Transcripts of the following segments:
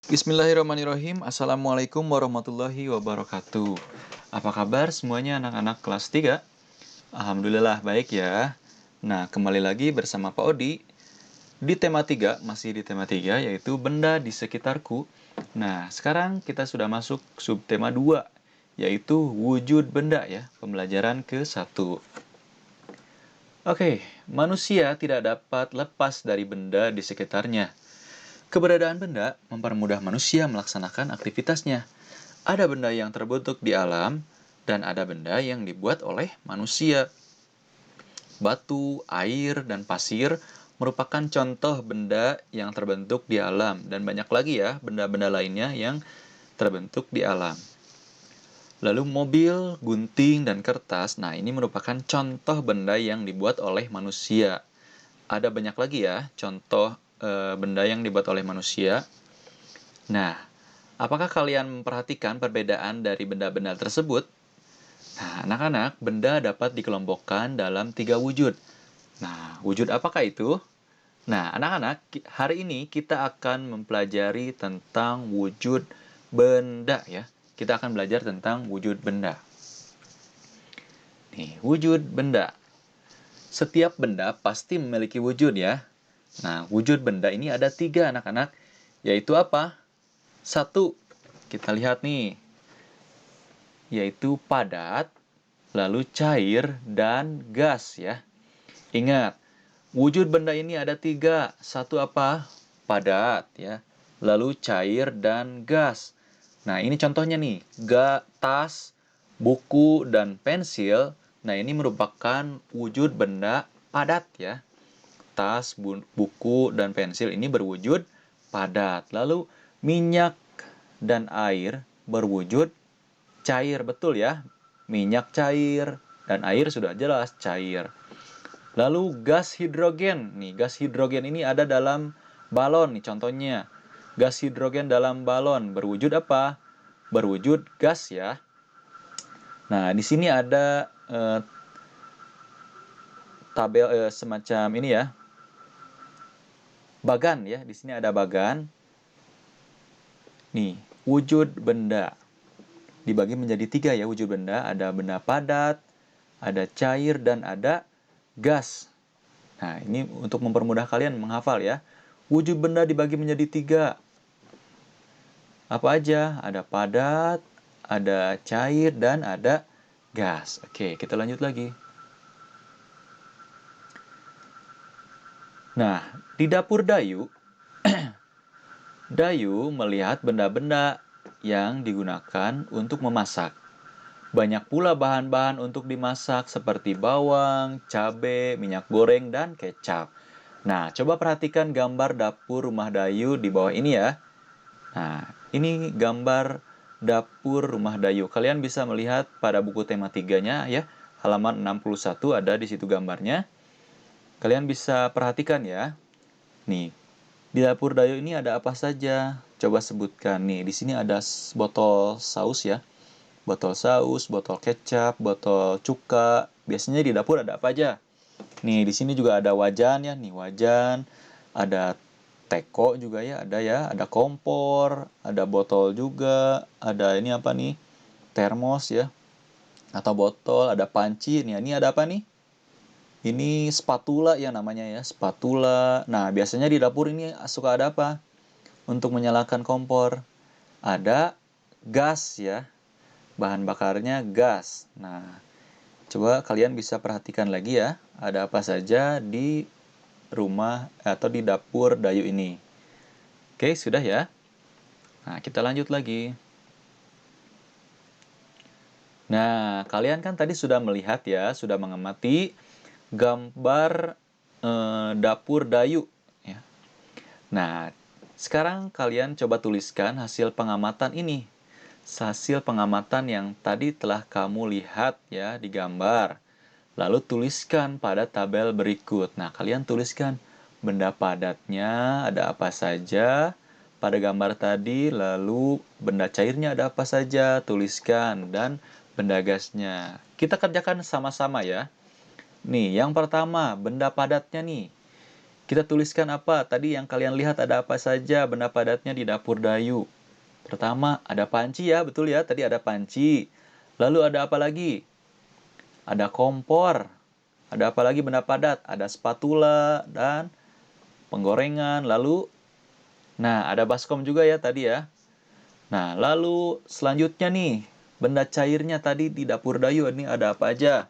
Bismillahirrahmanirrahim. Assalamualaikum warahmatullahi wabarakatuh. Apa kabar semuanya anak-anak kelas 3? Alhamdulillah baik ya. Nah, kembali lagi bersama Pak Odi di tema 3, masih di tema 3 yaitu benda di sekitarku. Nah, sekarang kita sudah masuk subtema 2 yaitu wujud benda ya, pembelajaran ke-1. Oke, manusia tidak dapat lepas dari benda di sekitarnya. Keberadaan benda mempermudah manusia melaksanakan aktivitasnya. Ada benda yang terbentuk di alam, dan ada benda yang dibuat oleh manusia. Batu, air, dan pasir merupakan contoh benda yang terbentuk di alam, dan banyak lagi ya benda-benda lainnya yang terbentuk di alam. Lalu mobil, gunting, dan kertas, nah ini merupakan contoh benda yang dibuat oleh manusia. Ada banyak lagi ya contoh benda yang dibuat oleh manusia. Nah, apakah kalian memperhatikan perbedaan dari benda-benda tersebut? Nah, anak-anak, benda dapat dikelompokkan dalam 3 wujud. Nah, wujud apakah itu? Nah, anak-anak, hari ini kita akan mempelajari tentang wujud benda ya. Kita akan belajar tentang wujud benda. Nih, wujud benda. Setiap benda pasti memiliki wujud ya. Nah, wujud benda ini ada 3 anak-anak, yaitu apa? 1, kita lihat nih, yaitu padat, lalu cair, dan gas ya. Ingat, wujud benda ini ada 3. 1 apa? Padat ya. Lalu cair dan gas. Nah, ini contohnya nih, tas, buku, dan pensil. Nah, ini merupakan wujud benda padat ya. Tas, buku, dan pensil ini berwujud padat. Lalu minyak dan air berwujud cair, betul ya. Minyak cair dan air sudah jelas cair. Lalu gas hidrogen. Nih, gas hidrogen ini ada dalam balon nih contohnya. Gas hidrogen dalam balon berwujud apa? Berwujud gas ya. Nah, di sini ada tabel semacam ini ya. Bagan ya. Di sini ada bagan. Nih, wujud benda dibagi menjadi 3 ya wujud benda. Ada benda padat, ada cair, dan ada gas. Nah, ini untuk mempermudah kalian menghafal ya. Wujud benda dibagi menjadi 3. Apa aja? Ada padat, ada cair, dan ada gas. Oke, kita lanjut lagi. Nah, di dapur Dayu, Dayu melihat benda-benda yang digunakan untuk memasak. Banyak pula bahan-bahan untuk dimasak seperti bawang, cabai, minyak goreng, dan kecap. Nah, coba perhatikan gambar dapur rumah Dayu di bawah ini ya. Nah, ini gambar dapur rumah Dayu. Kalian bisa melihat pada buku tema 3-nya ya. Halaman 61 ada di situ gambarnya. Kalian bisa perhatikan ya. Nih, di dapur Dayu ini ada apa saja? Coba sebutkan. Nih, di sini ada botol saus ya. Botol saus, botol kecap, botol cuka. Biasanya di dapur ada apa aja? Nih, di sini juga ada wajan ya. Nih, wajan. Ada teko juga ya, ada kompor, ada botol juga, ada ini apa nih? Termos ya. Atau botol, ada panci. Nih, ini ada apa nih? Ini spatula ya namanya ya, spatula. Nah, biasanya di dapur ini suka ada apa? Untuk menyalakan kompor. Ada gas ya. Bahan bakarnya gas. Nah, coba kalian bisa perhatikan lagi ya. Ada apa saja di rumah atau di dapur Dayu ini. Oke, sudah ya. Nah, kita lanjut lagi. Nah, kalian kan tadi sudah melihat ya, sudah mengamati gambar dapur Dayu. Ya. Nah, sekarang kalian coba tuliskan hasil pengamatan ini. Hasil pengamatan yang tadi telah kamu lihat ya di gambar. Lalu tuliskan pada tabel berikut. Nah, kalian tuliskan benda padatnya ada apa saja pada gambar tadi, lalu benda cairnya ada apa saja, tuliskan, dan benda gasnya. Kita kerjakan sama-sama ya. Nih, yang pertama, benda padatnya nih. Kita tuliskan apa? Tadi yang kalian lihat ada apa saja benda padatnya di dapur Dayu. Pertama, ada panci ya, betul ya, tadi ada panci. Lalu ada apa lagi? Ada kompor. Ada apa lagi benda padat? Ada spatula dan penggorengan. Lalu, nah ada baskom juga ya tadi ya. Nah, lalu selanjutnya nih, benda cairnya tadi di dapur Dayu ini ada apa aja?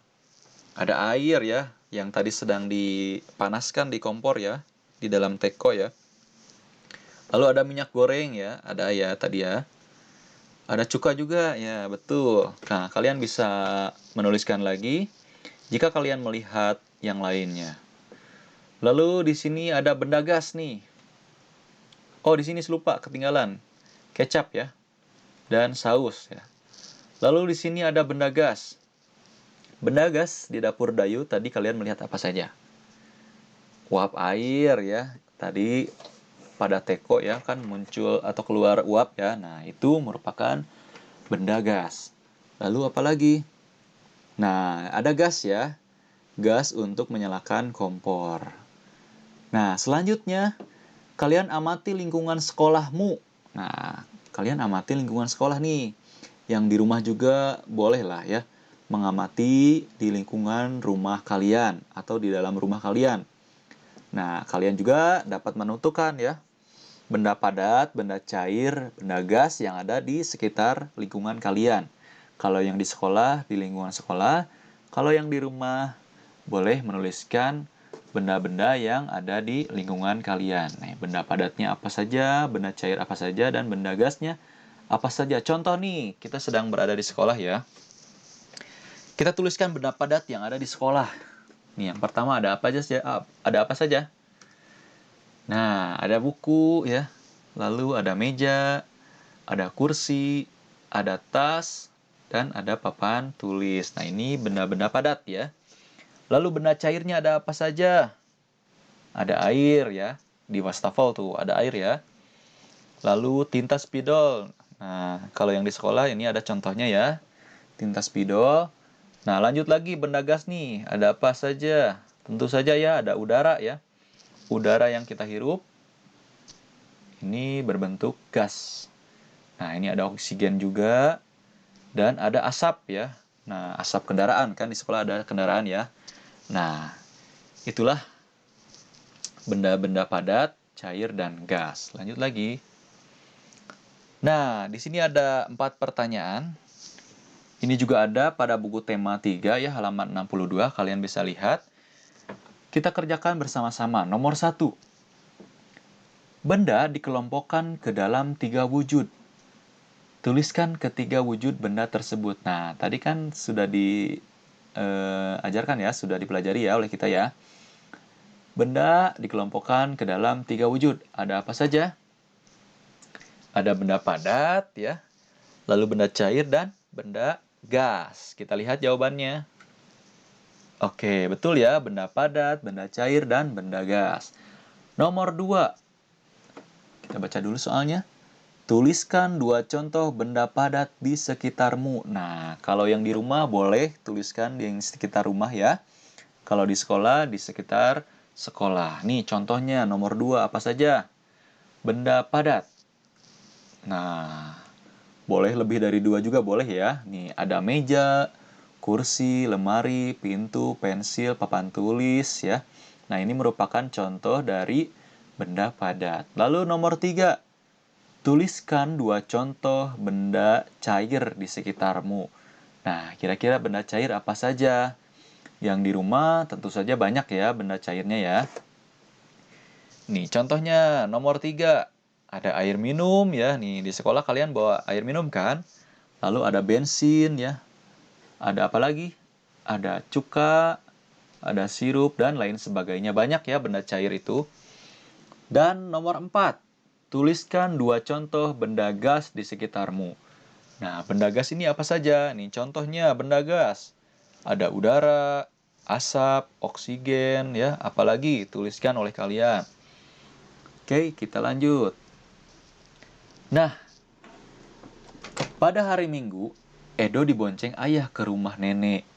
Ada air ya, yang tadi sedang dipanaskan di kompor ya, di dalam teko ya. Lalu ada minyak goreng ya, ada ya tadi ya. Ada cuka juga, ya betul. Nah, kalian bisa menuliskan lagi jika kalian melihat yang lainnya. Lalu di sini ada benda gas nih. Oh, di sini lupa ketinggalan. Kecap ya, dan saus ya. Lalu di sini ada benda gas. Benda gas di dapur Dayu tadi kalian melihat apa saja? Uap air ya. Tadi pada teko ya kan muncul atau keluar uap ya. Nah, itu merupakan benda gas. Lalu apa lagi? Nah, ada gas ya. Gas untuk menyalakan kompor. Nah, selanjutnya kalian amati lingkungan sekolahmu. Nah, kalian amati lingkungan sekolah nih. Yang di rumah juga boleh lah ya. Mengamati di lingkungan rumah kalian atau di dalam rumah kalian. Nah, kalian juga dapat menentukan ya. Benda padat, benda cair, benda gas yang ada di sekitar lingkungan kalian. Kalau yang di sekolah, di lingkungan sekolah. Kalau yang di rumah, boleh menuliskan benda-benda yang ada di lingkungan kalian. Nah, benda padatnya apa saja, benda cair apa saja, dan benda gasnya apa saja. Contoh nih, kita sedang berada di sekolah ya. Kita tuliskan benda padat yang ada di sekolah. Nih, yang pertama ada apa saja? Ada apa saja? Nah, ada buku ya. Lalu ada meja, ada kursi, ada tas, dan ada papan tulis. Nah, ini benda-benda padat ya. Lalu benda cairnya ada apa saja? Ada air ya. Di wastafel tuh ada air ya. Lalu tinta spidol. Nah, kalau yang di sekolah ini ada contohnya ya. Tinta spidol. Nah, lanjut lagi benda gas nih. Ada apa saja? Tentu saja ya ada udara ya. Udara yang kita hirup ini berbentuk gas. Nah, ini ada oksigen juga. Dan ada asap ya. Nah, asap kendaraan kan di sekolah ada kendaraan ya. Nah, itulah benda-benda padat, cair, dan gas. Lanjut lagi. Nah, di sini ada 4 pertanyaan. Ini juga ada pada buku tema 3 ya, halaman 62. Kalian bisa lihat. Kita kerjakan bersama-sama. Nomor 1. Benda dikelompokkan ke dalam 3 wujud. Tuliskan ketiga wujud benda tersebut. Nah, tadi kan sudah diajarkan ya, sudah dipelajari ya oleh kita ya. Benda dikelompokkan ke dalam 3 wujud. Ada apa saja? Ada benda padat ya, lalu benda cair dan benda gas. Kita lihat jawabannya. Oke, betul ya, benda padat, benda cair, dan benda gas. Nomor 2. Kita baca dulu soalnya. Tuliskan 2 contoh benda padat di sekitarmu. Nah, kalau yang di rumah boleh tuliskan di sekitar rumah ya. Kalau di sekolah, di sekitar sekolah. Nih contohnya nomor 2 apa saja? Benda padat. Nah, boleh lebih dari 2 juga boleh ya. Nih ada meja, kursi, lemari, pintu, pensil, papan tulis ya. Nah, ini merupakan contoh dari benda padat. Lalu nomor 3. Tuliskan 2 contoh benda cair di sekitarmu. Nah, kira-kira benda cair apa saja? Yang di rumah tentu saja banyak ya benda cairnya ya. Nih, contohnya nomor 3. Ada air minum ya. Nih, di sekolah kalian bawa air minum kan? Lalu ada bensin ya. Ada apa lagi? Ada cuka, ada sirup, dan lain sebagainya. Banyak ya benda cair itu. Dan nomor 4. Tuliskan 2 contoh benda gas di sekitarmu. Nah, benda gas ini apa saja? Nih, contohnya benda gas. Ada udara, asap, oksigen, ya. Apalagi tuliskan oleh kalian. Oke, kita lanjut. Nah, pada hari Minggu, Edo dibonceng ayah ke rumah nenek.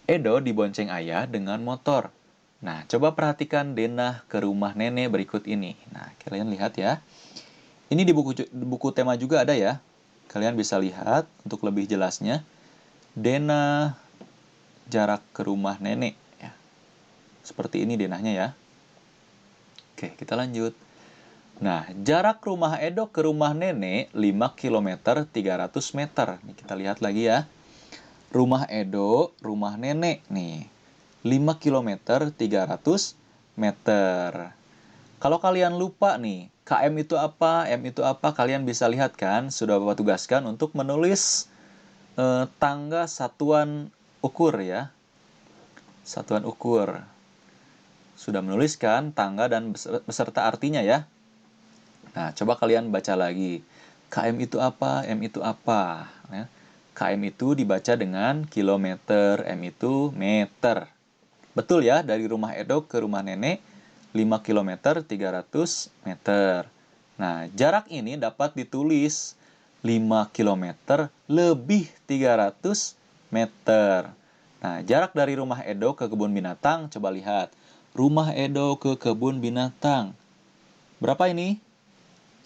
Edo dibonceng ayah dengan motor. Nah, coba perhatikan denah ke rumah nenek berikut ini. Nah, kalian lihat ya. Ini di buku tema juga ada ya. Kalian bisa lihat untuk lebih jelasnya. Denah jarak ke rumah nenek. Ya. Seperti ini denahnya ya. Oke, kita lanjut. Nah, jarak rumah Edo ke rumah nenek 5 km 300 meter. Nih, kita lihat lagi ya. Rumah Edo, rumah nenek nih. 5 km 300 meter. Kalau kalian lupa nih, KM itu apa, M itu apa, kalian bisa lihat kan, sudah Bapak tugaskan untuk menulis tangga satuan ukur ya. Satuan ukur. Sudah menuliskan tangga dan beserta artinya ya. Nah, coba kalian baca lagi. KM itu apa, M itu apa. Ya. KM itu dibaca dengan kilometer, M itu meter. Betul ya, dari rumah Edo ke rumah nenek 5 km 300 meter. Nah, jarak ini dapat ditulis 5 km lebih 300 meter. Nah, jarak dari rumah Edo ke kebun binatang, coba lihat. Rumah Edo ke kebun binatang. Berapa ini?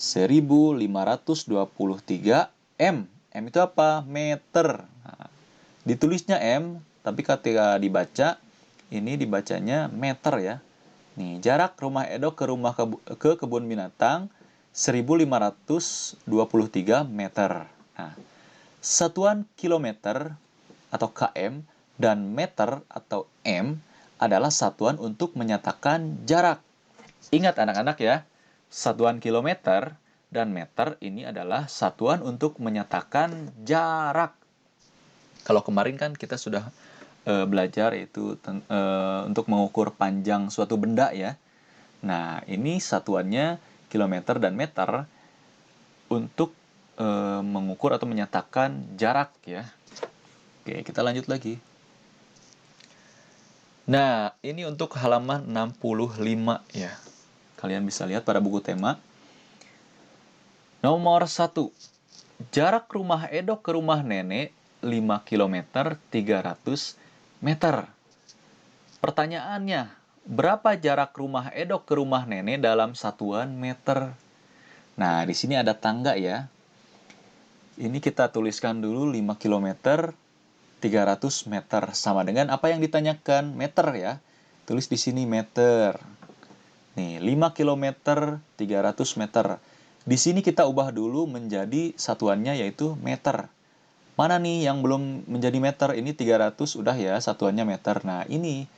1523 M. M itu apa? Meter. Nah, ditulisnya M, tapi ketika dibaca, ini dibacanya meter ya. Nih, jarak rumah Edo ke kebun binatang 1523 meter. Nah, satuan kilometer atau km dan meter atau m adalah satuan untuk menyatakan jarak. Ingat anak-anak ya, satuan kilometer dan meter ini adalah satuan untuk menyatakan jarak. Kalau kemarin kan kita sudah belajar yaitu untuk mengukur panjang suatu benda ya. Nah, ini satuannya kilometer dan meter untuk mengukur atau menyatakan jarak ya. Oke, kita lanjut lagi. Nah, ini untuk halaman 65 ya. Kalian bisa lihat pada buku tema. Nomor 1. Jarak rumah Edo ke rumah nenek 5 km 300 meter. Pertanyaannya, berapa jarak rumah Edo ke rumah nenek dalam satuan meter? Nah, di sini ada tangga ya. Ini kita tuliskan dulu 5 km 300 meter sama dengan apa yang ditanyakan, meter ya. Tulis di sini meter. Nih, 5 km 300 meter. Di sini kita ubah dulu menjadi satuannya yaitu meter. Mana nih yang belum menjadi meter? Ini 300 udah ya, satuannya meter. Nah, ini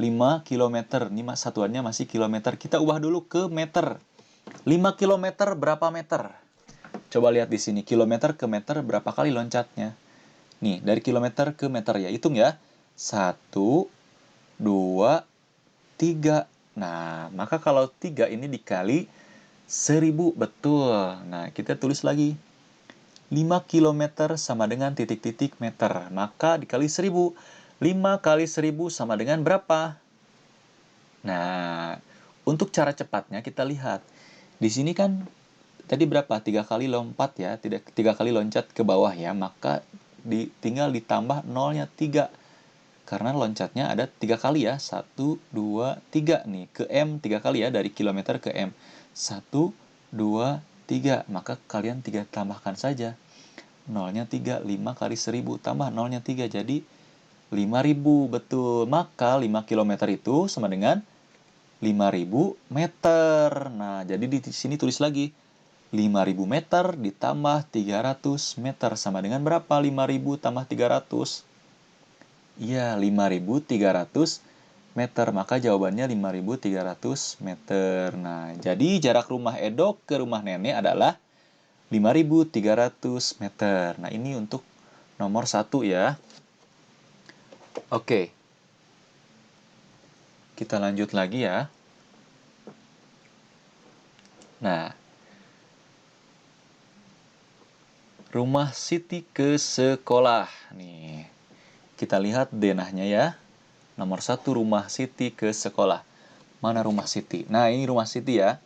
5 km, ini satuannya masih kilometer. Kita ubah dulu ke meter. 5 km berapa meter? Coba lihat di sini, kilometer ke meter berapa kali loncatnya? Nih, dari kilometer ke meter ya, hitung ya. 1, 2, 3. Nah, maka kalau 3 ini dikali 1000, betul. Nah, kita tulis lagi. 5 km sama dengan titik-titik meter. Maka dikali 1000. 5 kali 1000 sama dengan berapa? Nah, untuk cara cepatnya kita lihat. Di sini kan tadi berapa? 3 kali lompat ya. 3 kali loncat ke bawah ya. Maka tinggal ditambah nolnya 3. Karena loncatnya ada 3 kali ya. 1, 2, 3 nih. Ke M 3 kali ya. Dari kilometer ke M. 1, 2, 3. Maka kalian 3 tambahkan saja. Nolnya 3. 5 kali 1000 tambah nolnya 3. Jadi 5000. Betul. Maka 5 km itu sama dengan 5000 meter. Nah, jadi di sini tulis lagi. 5000 meter ditambah 300 meter. Sama dengan berapa? 5000 tambah 300. Iya, 5300 meter. Maka jawabannya 5300 meter. Nah, jadi jarak rumah Edo ke rumah nenek adalah 5300 meter. Nah, ini untuk nomor 1 ya. Oke. Kita lanjut lagi ya. Nah, rumah Siti ke sekolah. Nih, kita lihat denahnya ya. Nomor 1 rumah Siti ke sekolah. Mana rumah Siti? Nah, ini rumah Siti ya.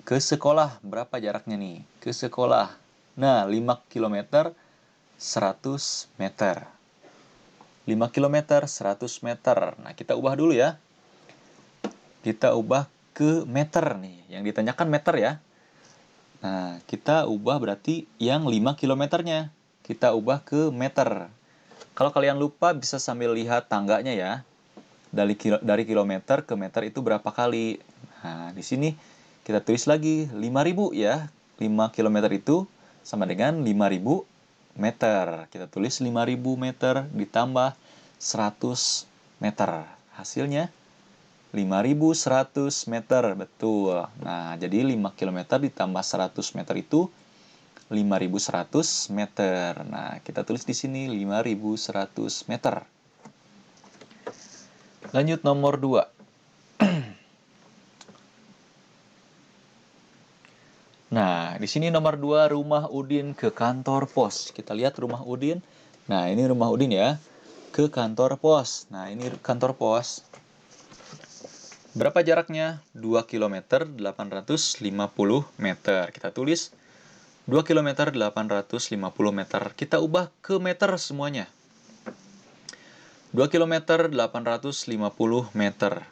Ke sekolah, berapa jaraknya nih? Ke sekolah. Nah, 5 km 100 meter. 5 km 100 meter. Nah, kita ubah dulu ya. Kita ubah ke meter nih. Yang ditanyakan meter ya. Nah, kita ubah berarti yang 5 kilometernya. Kita ubah ke meter. Kalau kalian lupa bisa sambil lihat tangganya ya. Dari kilometer ke meter itu berapa kali. Nah, di sini kita tulis lagi 5.000 ya. 5 kilometer itu sama dengan 5.000 meter. Kita tulis 5.000 meter ditambah 100 meter. Hasilnya 5.100 meter, betul. Nah, jadi 5 km ditambah 100 meter itu 5.100 meter. Nah, kita tulis di sini 5.100 meter. Lanjut nomor 2. Nah, di sini nomor 2, rumah Udin ke kantor pos. Kita lihat rumah Udin. Nah, ini rumah Udin ya. Ke kantor pos. Nah, ini kantor pos. Berapa jaraknya? 2 km 850 meter. Kita tulis 2 km 850 meter. Kita ubah ke meter semuanya. 2 km 850 meter.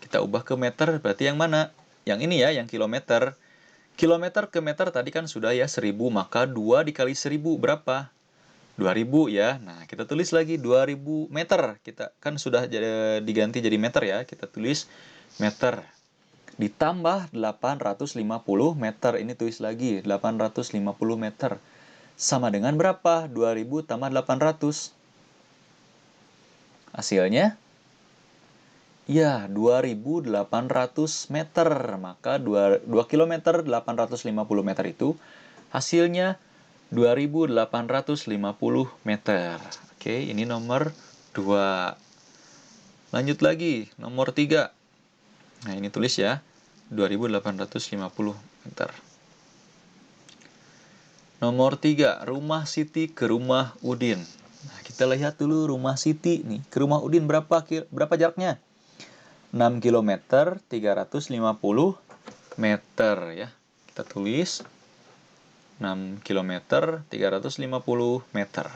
Kita ubah ke meter, berarti yang mana? Yang ini ya, yang kilometer. Kilometer ke meter tadi kan sudah ya 1000, maka 2 dikali 1000 berapa? 2000 ya. Nah, kita tulis lagi 2000 meter. Kita kan sudah diganti jadi meter ya. Kita tulis meter. Ditambah 850 meter. Ini tulis lagi 850 meter. Sama dengan berapa? 2000 tambah 800. Hasilnya ya 2800 meter. Maka 2 km 850 meter itu hasilnya 2850 meter. Oke, ini nomor 2. Lanjut lagi, nomor 3. Nah, ini tulis ya, 2850 meter. Nomor 3, rumah Siti ke rumah Udin. Nah, kita lihat dulu rumah Siti nih, ke rumah Udin berapa jaraknya? 6 km 350 meter ya. Kita tulis 6 km 350 meter.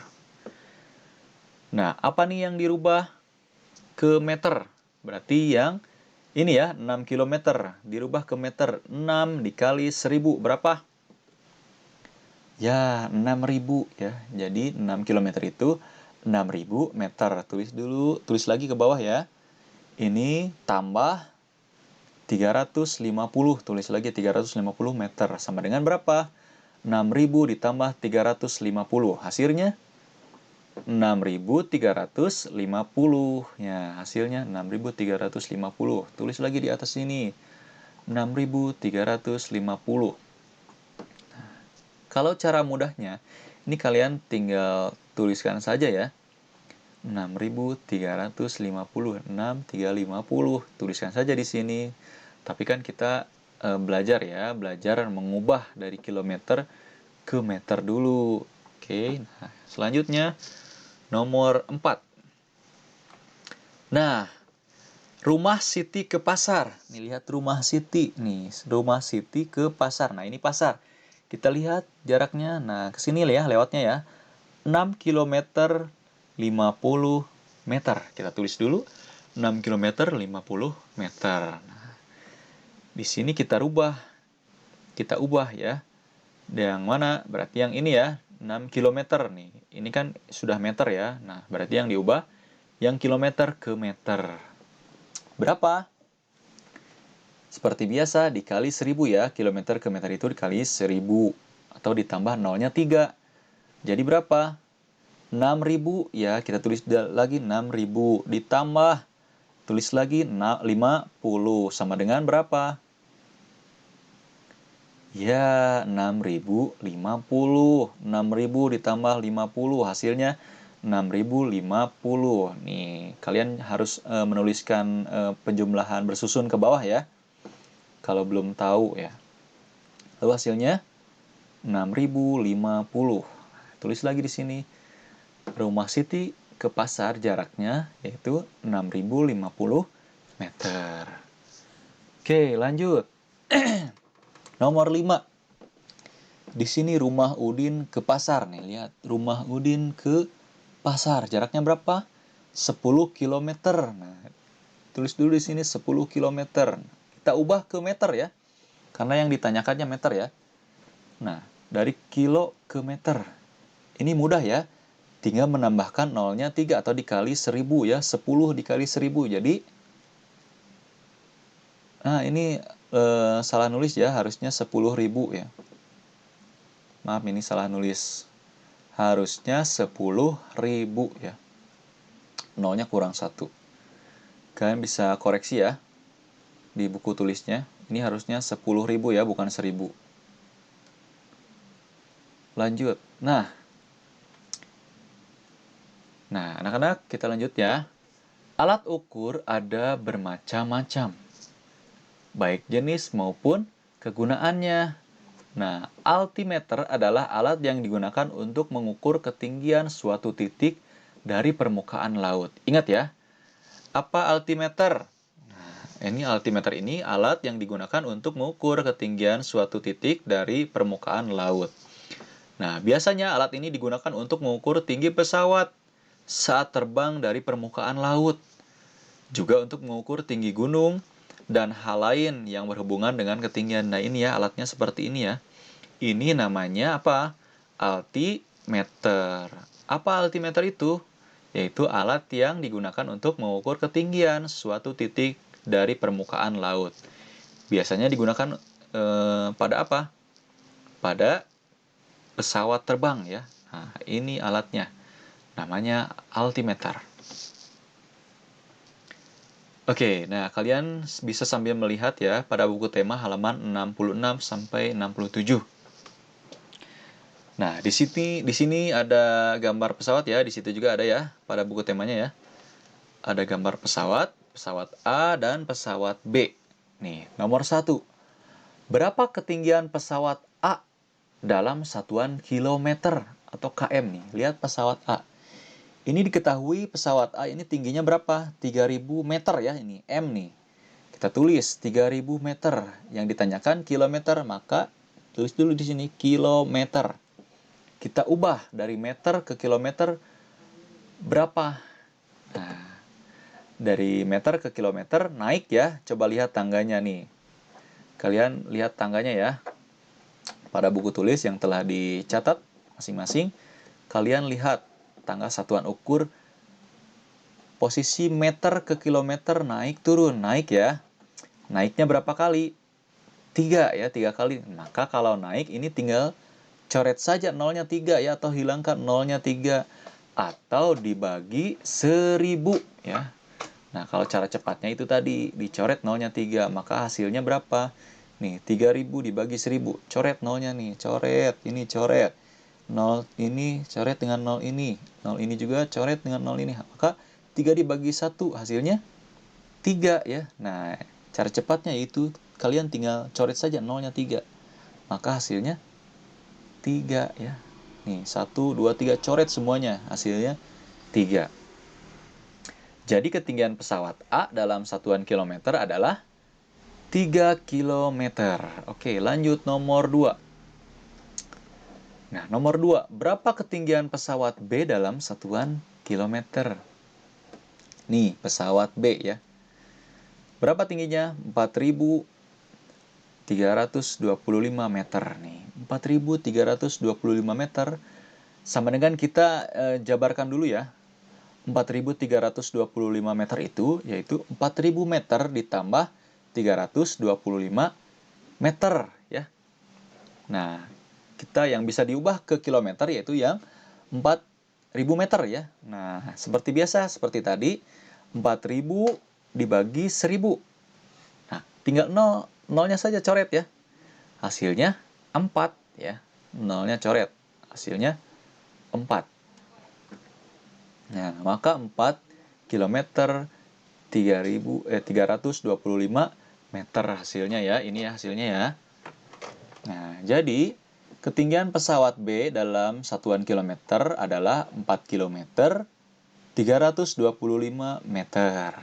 Nah, apa nih yang dirubah ke meter? Berarti yang ini ya, 6 km dirubah ke meter. 6 dikali 1000 berapa? Ya, 6.000 ya. Jadi 6 km itu 6.000 meter. Tulis dulu, tulis lagi ke bawah ya. Ini tambah 350, tulis lagi 350 meter. Sama dengan berapa? 6.000 ditambah 350. Hasilnya 6.350. Ya, hasilnya 6.350. Tulis lagi di atas sini. 6.350. Kalau cara mudahnya, ini kalian tinggal tuliskan saja ya. 6.350, 6.350. Tuliskan saja di sini. Tapi kan kita belajar mengubah dari kilometer ke meter dulu. Oke, nah selanjutnya nomor 4. Nah, rumah Siti ke pasar. Nih lihat rumah Siti nih, rumah Siti ke pasar. Nah, ini pasar. Kita lihat jaraknya. Nah, ke sini ya lewatnya ya. 6 km 50 meter. Kita tulis dulu 6 km 50 meter. Nah, di sini kita ubah ya. Yang mana? Berarti yang ini ya, 6 km nih. Ini kan sudah meter ya. Nah, berarti yang diubah yang kilometer ke meter. Berapa? Seperti biasa dikali 1000 ya. Kilometer ke meter itu dikali 1000 atau ditambah nolnya 3. Jadi berapa? 6.000 ya, kita tulis lagi 6.000 ditambah tulis lagi 50 sama dengan berapa? Ya, 6.050. 6.000 ditambah 50 hasilnya 6.050. Nih, kalian harus menuliskan penjumlahan bersusun ke bawah ya. Kalau belum tahu ya. Lalu hasilnya 6.050. Tulis lagi di sini. Rumah Siti ke pasar jaraknya yaitu 6.050 meter. Oke, lanjut. Nomor 5. Di sini rumah Udin ke pasar nih, lihat. Rumah Udin ke pasar. Jaraknya berapa? 10 km. Nah, tulis dulu di sini 10 km. Kita ubah ke meter ya. Karena yang ditanyakannya meter ya. Nah, dari kilo ke meter. Ini mudah ya. Tinggal menambahkan nolnya 3 atau dikali 1000 ya. 10 dikali 1000. Jadi, nah ini salah nulis ya. Harusnya 10.000 ya. Maaf, ini salah nulis. Harusnya 10.000 ya. Nolnya kurang 1. Kalian bisa koreksi ya di buku tulisnya. Ini harusnya 10.000 ya, bukan 1000. Lanjut. Nah, anak-anak kita lanjut ya. Alat ukur ada bermacam-macam, baik jenis maupun kegunaannya. Nah, altimeter adalah alat yang digunakan untuk mengukur ketinggian suatu titik dari permukaan laut. Ingat ya, apa altimeter? Ini altimeter ini alat yang digunakan untuk mengukur ketinggian suatu titik dari permukaan laut. Nah, biasanya alat ini digunakan untuk mengukur tinggi pesawat saat terbang dari permukaan laut. Juga untuk mengukur tinggi gunung dan hal lain yang berhubungan dengan ketinggian. Nah, ini ya alatnya seperti ini ya. Ini namanya apa? Altimeter. Apa altimeter itu? Yaitu alat yang digunakan untuk mengukur ketinggian suatu titik dari permukaan laut. Biasanya digunakan pada apa? Pada pesawat terbang ya. Nah, ini alatnya. Namanya altimeter. Oke, nah kalian bisa sambil melihat ya pada buku tema halaman 66 sampai 67. Nah, di sini ada gambar pesawat ya, di situ juga ada ya pada buku temanya ya. Ada gambar pesawat, pesawat A dan pesawat B. Nih, nomor 1. Berapa ketinggian pesawat A dalam satuan kilometer atau km nih? Lihat pesawat A. Ini diketahui pesawat A ini tingginya berapa? 3000 meter ya ini, M nih. Kita tulis 3000 meter. Yang ditanyakan kilometer, maka tulis dulu di sini kilometer. Kita ubah dari meter ke kilometer berapa? Nah, dari meter ke kilometer naik ya. Coba lihat tangganya nih. Kalian lihat tangganya ya. Pada buku tulis yang telah dicatat masing-masing, kalian lihat tangga satuan ukur posisi meter ke kilometer naik turun. Naik ya. Naiknya berapa kali? 3 ya, 3 kali. Maka kalau naik ini tinggal coret saja nolnya 3 ya, atau hilangkan nolnya 3 atau dibagi 1000 ya. Nah, kalau cara cepatnya itu tadi dicoret nolnya 3, maka hasilnya berapa? Nih, 3000 dibagi 1000. Coret nolnya nih, coret, ini coret. Nol ini coret dengan nol ini. Nol ini juga coret dengan nol ini. Maka 3 dibagi 1 hasilnya 3 ya. Nah, cara cepatnya itu kalian tinggal coret saja nolnya 3. Maka hasilnya 3 ya. Nih, 1, 2, 3 coret semuanya. Hasilnya 3. Jadi ketinggian pesawat A dalam satuan kilometer adalah 3 kilometer. Oke, lanjut nomor 2. Nah, nomor 2. Berapa ketinggian pesawat B dalam satuan kilometer? Nih, pesawat B ya. Berapa tingginya? 4.325 meter nih. 4.325 meter sama dengan kita jabarkan dulu ya. 4.325 meter itu yaitu 4.000 meter ditambah 325 meter ya. Nah, kita yang bisa diubah ke kilometer yaitu yang 4.000 meter ya. Nah, seperti biasa seperti tadi 4.000 dibagi 1000. Nah, tinggal nolnya saja coret ya. Hasilnya 4 ya. Nolnya coret. Hasilnya 4. Nah, maka 4 kilometer 325 meter hasilnya ya. Ini ya hasilnya ya. Nah, jadi ketinggian pesawat B dalam satuan kilometer adalah 4 kilometer 325 meter.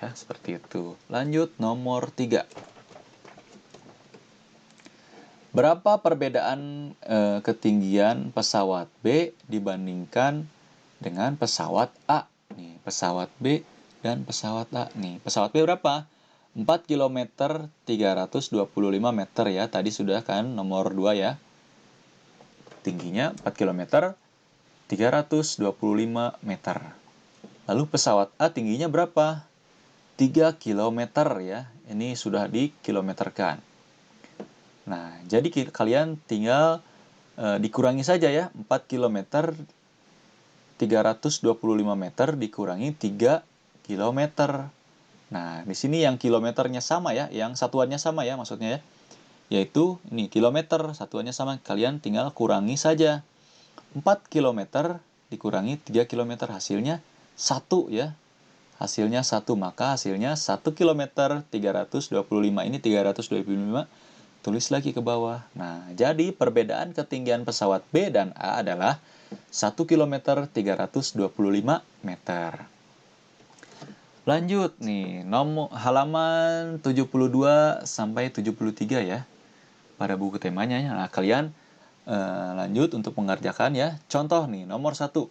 Ya, seperti itu. Lanjut nomor 3. Berapa perbedaan ketinggian pesawat B dibandingkan dengan pesawat A. Nih, pesawat B dan pesawat A. Nih, pesawat B berapa? 4 km 325 meter ya. Tadi sudah kan nomor 2 ya. Tingginya 4 km 325 meter. Lalu pesawat A tingginya berapa? 3 km ya. Ini sudah dikilometerkan. Nah, jadi kalian tinggal dikurangi saja ya. 4 km 325 meter dikurangi 3 km. Nah, di sini yang kilometernya sama ya, yang satuannya sama ya maksudnya ya. Yaitu ini kilometer, satuannya sama. Kalian tinggal kurangi saja. 4 km dikurangi 3 km hasilnya 1 ya. Hasilnya 1, maka hasilnya 1 km 325. Ini 325, tulis lagi ke bawah. Nah, jadi perbedaan ketinggian pesawat B dan A adalah 1 km 325 meter. Lanjut nih, nomor halaman 72 sampai 73 ya. Pada buku temanya. Nah, kalian lanjut untuk mengerjakan ya. Contoh nih, nomor 1.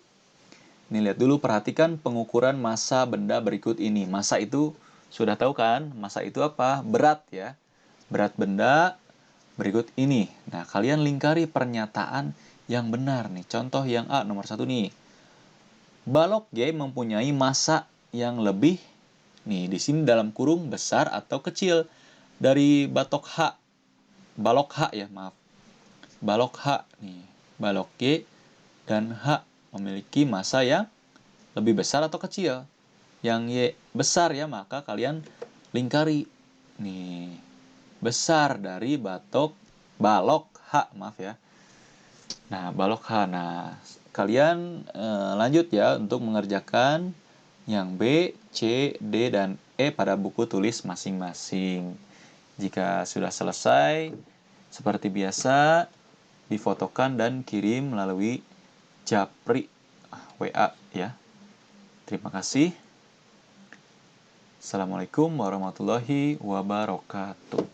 Nih lihat dulu, perhatikan pengukuran massa benda berikut ini. Massa itu sudah tahu kan? Massa itu apa? Berat ya. Berat benda berikut ini. Nah, kalian lingkari pernyataan yang benar nih. Contoh yang A, nomor 1 nih. Balok G mempunyai massa yang lebih, nih di sini dalam kurung, besar atau kecil dari balok H ya, maaf. Balok H nih. Balok G dan H memiliki massa yang lebih besar atau kecil. Yang Y besar ya, maka kalian lingkari. Nih, besar dari balok H, maaf ya. Nah, balok H. Nah, kalian lanjut ya untuk mengerjakan yang B, C, D, dan E pada buku tulis masing-masing. Jika sudah selesai, seperti biasa, difotokan dan kirim melalui Japri WA ya. Terima kasih. Assalamualaikum warahmatullahi wabarakatuh.